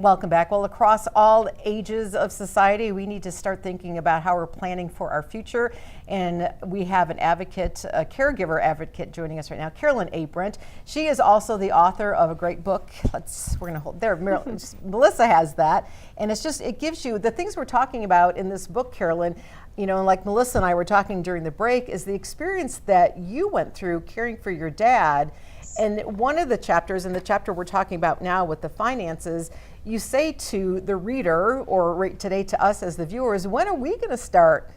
Welcome back. Well, across all ages of society, we need to start thinking about how we're planning for our future. And we have an advocate, a caregiver advocate joining us right now, Carolyn A. Brent. She is also the author of a great book. We're gonna hold there. Melissa has that. And it gives you the things we're talking about in this book, Carolyn. You know, like Melissa and I were talking during the break, is the experience that you went through caring for your dad. And one of the chapters, in the chapter we're talking about now with the finances, you say to the reader, or right today to us as the viewers, when are we going to start,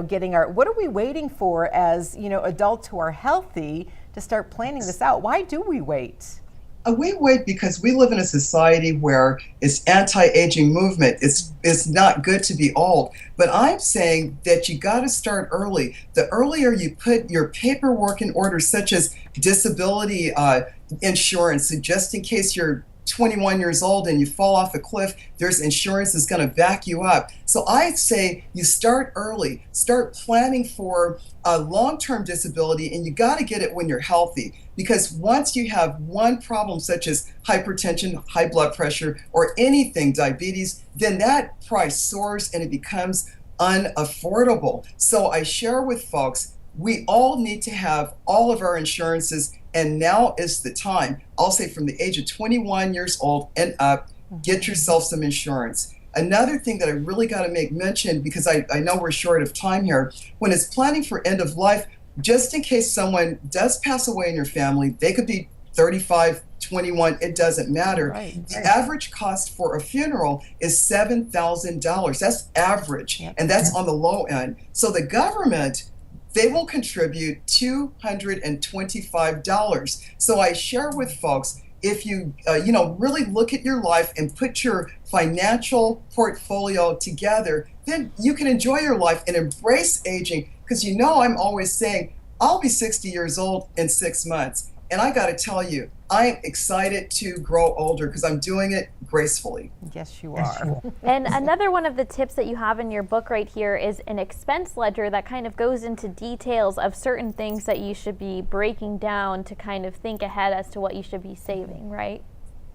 getting what are we waiting for as, adults who are healthy to start planning this out? Why do we wait? We wait because we live in a society where it's anti-aging movement. It's not good to be old. But I'm saying that you got to start early. The earlier you put your paperwork in order, such as disability insurance, so just in case you're 21 years old and you fall off a cliff, there's insurance that's going to back you up. So I say you start early, start planning for a long-term disability, and you got to get it when you're healthy. Because once you have one problem, such as hypertension, high blood pressure, or anything, diabetes, then that price soars and it becomes unaffordable. So I share with folks, we all need to have all of our insurances, and now is the time. I'll say from the age of 21 years old and up, get yourself some insurance. Another thing that I really got to make mention, because I know we're short of time here, when it's planning for end of life, just in case someone does pass away in your family, they could be 35, 21, it doesn't matter. Right. The average cost for a funeral is $7,000. That's average, and that's on the low end. So the government, they will contribute $225. So I share with folks, if you really look at your life and put your financial portfolio together, then you can enjoy your life and embrace aging. Because I'm always saying, I'll be 60 years old in 6 months. And I got to tell you, I'm excited to grow older because I'm doing it gracefully. Yes, you are. And another one of the tips that you have in your book right here is an expense ledger that kind of goes into details of certain things that you should be breaking down to kind of think ahead as to what you should be saving, right?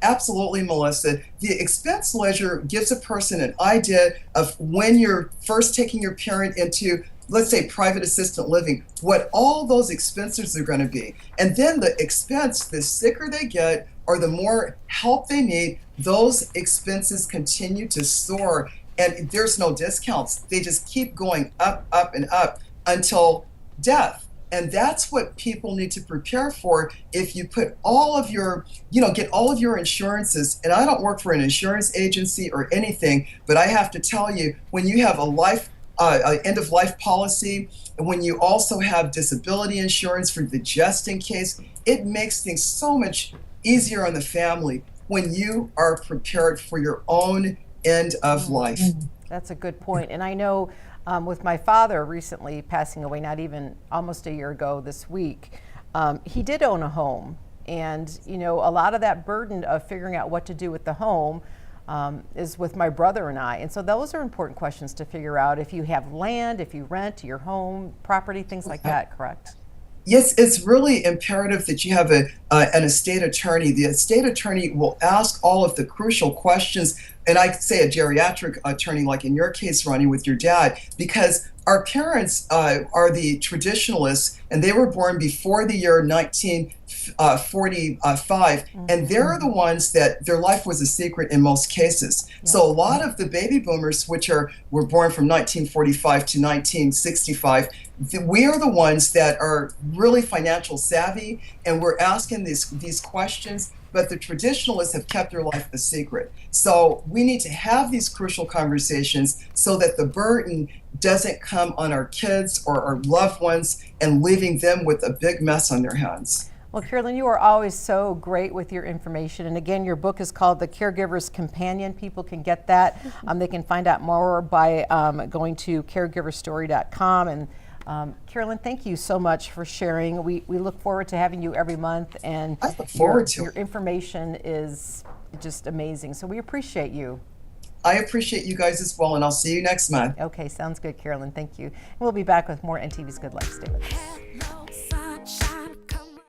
Absolutely, Melissa. The expense ledger gives a person an idea of when you're first taking your parent into, let's say, private assisted living, what all those expenses are going to be. And then the expense, the sicker they get or the more help they need, those expenses continue to soar. And there's no discounts. They just keep going up, up, and up until death. And that's what people need to prepare for. If you put all of your, get all of your insurances, and I don't work for an insurance agency or anything, but I have to tell you, when you have a end-of-life policy, and when you also have disability insurance for the just in case, it makes things so much easier on the family when you are prepared for your own end of life. That's a good point. And I know with my father recently passing away, not even almost a year ago this week, he did own a home. And, a lot of that burden of figuring out what to do with the home is with my brother and I. And so those are important questions to figure out. If you have land, if you rent your home, property, things like that, correct? Yes, it's really imperative that you have an estate attorney. The estate attorney will ask all of the crucial questions, and I say a geriatric attorney, like in your case, Ronnie, with your dad, because our parents are the traditionalists, and they were born before the year 1945, and they're the ones that their life was a secret in most cases. Yeah. So a lot of the baby boomers, were born from 1945 to 1965, we are the ones that are really financial savvy, and we're asking these questions, but the traditionalists have kept their life a secret. So we need to have these crucial conversations so that the burden doesn't come on our kids or our loved ones and leaving them with a big mess on their hands. Well, Carolyn, you are always so great with your information. And again, your book is called The Caregiver's Companion. People can get that. They can find out more by going to caregiverstory.com. And Carolyn, thank you so much for sharing. We look forward to having you every month. And I look forward to it. Your information is just amazing. So we appreciate you. I appreciate you guys as well, and I'll see you next month. Okay, sounds good, Carolyn. Thank you. We'll be back with more NTV's Good Life. Stay with us.